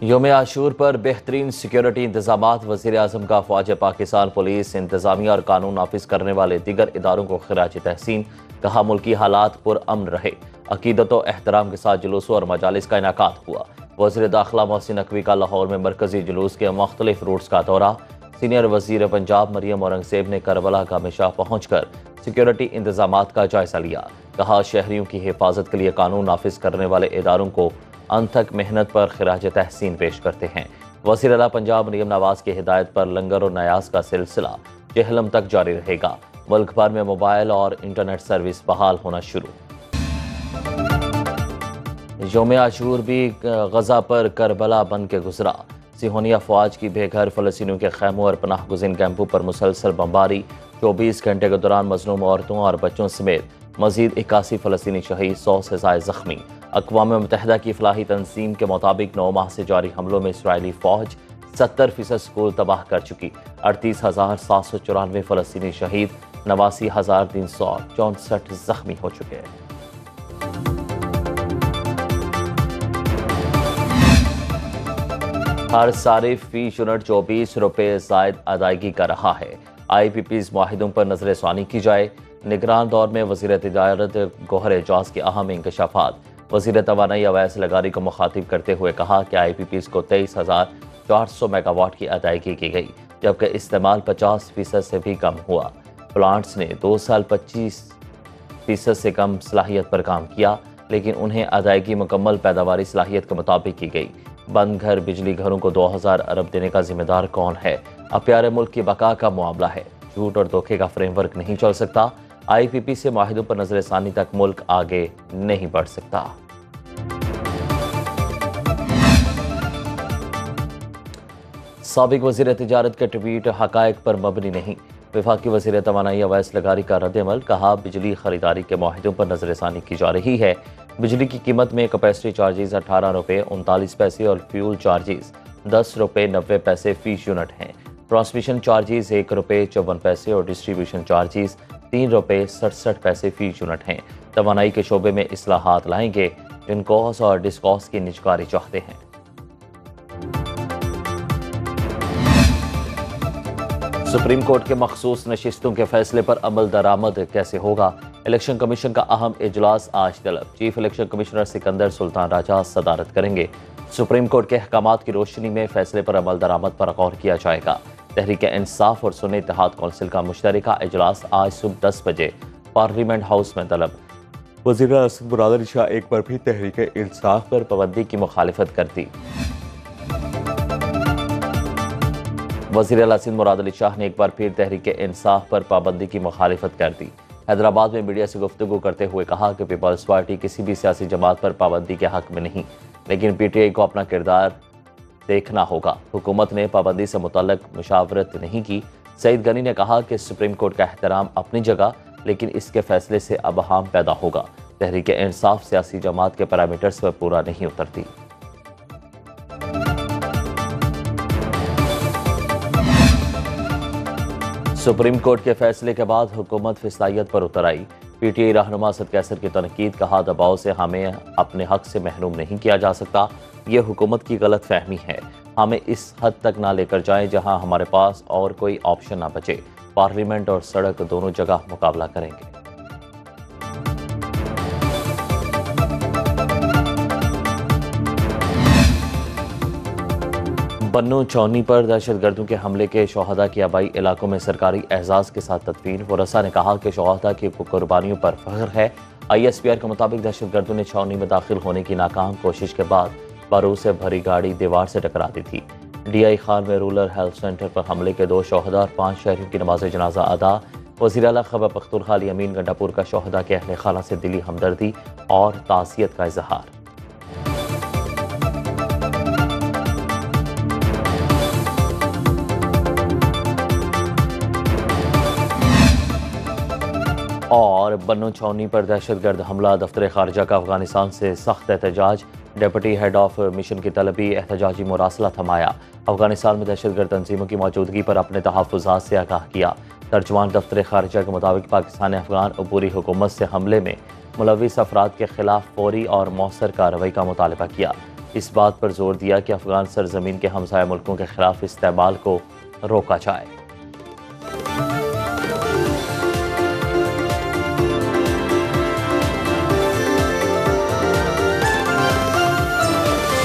योम आशूर पर बेहतरीन सिक्योरिटी इंतजामात। वज़ीर आज़म का फ़ौज पाकिस्तान, पुलिस, इंतजामिया और कानून नाफिज करने वाले दीगर इदारों को खिराज तहसीन। कहा मुल्की हालात पुरअमन रहे। अकीदत व एहतराम के साथ जुलूसों और मजालिस का इनाकात हुआ। वज़ीर दाखिला मोहसिन नकवी का लाहौर में मरकजी जुलूस के मुख्तलिफ रूट्स का दौरा। सीनियर वज़ीर पंजाब मरियम औरंगज़ेब ने करबला का मिशा पहुँच कर सिक्योरिटी इंतजामात का जायजा लिया। कहा शहरियों की हिफाजत के लिए कानून नाफिज करने वाले इदारों को अनथक मेहनत पर खिराज तहसीन पेश करते हैं। वज़ीर आला पंजाब मरियम नवाज की हिदायत पर लंगर और नयाज का सिलसिला जेहलम तक जारी रहेगा। मुल्क भर में मोबाइल और इंटरनेट सर्विस बहाल होना शुरू। योम आशूर भी गजा पर करबला बन के गुजरा। सिहोनिया फ़ौज की बेघर फ़लस्तीनियों के खैमों और पनाह गुज़ीन कैंपों पर मुसलसल बमबारी। 24 घंटे के दौरान मजलूम औरतों और बच्चों समेत मजीद 81 फ़लस्तीनी शहीद, 100 से ज़ायद ज़ख्मी। अक़वाम मुत्तहिदा की फलाही तंजीम के मुताबिक 9 माह से जारी हमलों में इसराइली फ़ौज 70% स्कूल तबाह कर चुकी। 38,794 फ़लस्तीनी शहीद, 89,364 ज़ख्मी हो चुके हैं। हर सारिफ फीस यूनिट 24 रुपये ज़ायद अदायगी कर रहा है। IPPs माहिदों पर नजरसानी की जाए। निगरान दौर में वज़ीर तिजारत गौहर एजाज के अहम इंकशाफात। वज़ीर तवानाई अवैस लगारी को मुखातिब करते हुए कहा कि IPPs को 23,400 मेगावाट की अदायगी की गई, जबकि इस्तेमाल 50% से भी कम हुआ। प्लांट्स ने 2 साल 25% से कम सलाहियत पर काम किया, लेकिन उन्हें अदायगी मुकम्मल पैदावारी सलाहियत के मुताबिक की गई। बंद घर बिजली घरों को 2000 अरब देने का जिम्मेदार कौन है? अब प्यारे मुल्क की बका का मामला है। झूठ और धोखे का फ्रेमवर्क नहीं चल सकता। IPP से माहिदों पर नजरसानी तक मुल्क आगे नहीं बढ़ सकता। साबिक वज़ीर तिजारत के ट्वीट हकायक पर मबनी नहीं। वफाकी वज़ीर तवानाई अवैस लगारी का रद्द-ए-अमल। कहा बिजली खरीदारी के माहिदों पर नजरसानी की जा रही है। बिजली की कीमत में कैपेसिटी चार्जेस 18 रुपये 39 पैसे और फ्यूल चार्जेस 10 रुपये 90 पैसे फीस यूनिट हैं। ट्रांसमिशन चार्जेस 1 रुपये 54 पैसे और डिस्ट्रीब्यूशन चार्जेस 3 रुपये 67 पैसे फीस यूनिट हैं। तवानाई के शोबे में इस्लाहात लाएंगे। जिनकॉस और डिस्कॉस की निजकारी चाहते हैं। सुप्रीम कोर्ट के मखसूस नशिस्तों के फैसले पर अमल दरामद कैसे होगा? इलेक्शन कमीशन का अहम इजलास आज तलब। Chief election commissioner Sikandar Sultan Raja सदारत करेंगे। सुप्रीम कोर्ट के अहकामात की रोशनी में फैसले पर अमल दरामद पर गौर किया जाएगा। तहरीक इंसाफ और सुन्नी इत्तेहाद कौंसिल का मुश्तरका इजलास आज सुबह 10 बजे पार्लियामेंट हाउस में तलब। वज़ीर आज़म मुराद अली शाह एक बार भी तहरीक इंसाफ पर पाबंदी की मुखालिफत कर दी। वज़ीर आला सिंध मुराद अली शाह ने एक बार फिर तहरीक इंसाफ पर पाबंदी की मुखालिफत कर दी। हैदराबाद में मीडिया से गुफ्तगू करते हुए कहा कि पीपल्स पार्टी किसी भी सियासी जमात पर पाबंदी के हक में नहीं, लेकिन PTI को अपना किरदार देखना होगा। हुकूमत ने पाबंदी से मुतल्लक मुशावरत नहीं की। सईद गनी ने कहा कि सुप्रीम कोर्ट का एहतराम अपनी जगह, लेकिन इसके फैसले से अबहाम पैदा होगा। तहरीक इंसाफ सियासी जमात के पैरामीटर्स पर पूरा नहीं उतरती। सुप्रीम कोर्ट के फैसले के बाद हुकूमत फिसायत पर उतर आई। PTI रहनुमा असद कैसर की तनकीद। कहा दबाव से हमें अपने हक से महरूम नहीं किया जा सकता। ये हुकूमत की गलत फहमी है। हमें इस हद तक ना लेकर जाएं जहां हमारे पास और कोई ऑप्शन ना बचे। पार्लियामेंट और सड़क दोनों जगह मुकाबला करेंगे। बन्नू चौनी पर दहशतगर्दों के हमले के शोहदा की आबाई इलाकों में सरकारी एहसास के साथ तदफीन। वरसा ने कहा कि शोहदा की कुर्बानियों पर फख्र है। ISPR के मुताबिक दहशतगर्दों ने छावनी में दाखिल होने की नाकाम कोशिश के बाद बारूद से भरी गाड़ी दीवार से टकरा दी थी। DI खान में रूरल हेल्थ सेंटर पर हमले के 2 शोहदा और 5 शहरियों की नमाज जनाजा अदा। वज़ीर आला खैबर पख्तूनख्वा अली अमीन गंडापुर का शोहदा के अहले खाना से दिली हमदर्दी और ताज़ियत का इजहार। और बन्नू छावनी पर दहशतगर्द हमला। दफ्तर खारजा का अफगानिस्तान से सख्त एहतजाज। डिप्टी हेड ऑफ मिशन की तलबी एहतजाजी मुरासला थमाया। अफगानिस्तान में दहशतगर्द तंजीमों की मौजूदगी पर अपने तहफ़्फ़ुज़ात से आगाह किया। तर्जुमान दफ्तर खारजा के मुताबिक पाकिस्तान ने अफगान अबूरी हुकूमत से हमले में मुलविस अफराद के खिलाफ फौरी और मौसर कार्रवाई का मुतालबा किया। इस बात पर जोर दिया कि अफगान सरजमीन के हमसाया मुल्कों के खिलाफ इस्तेमाल को रोका जाए।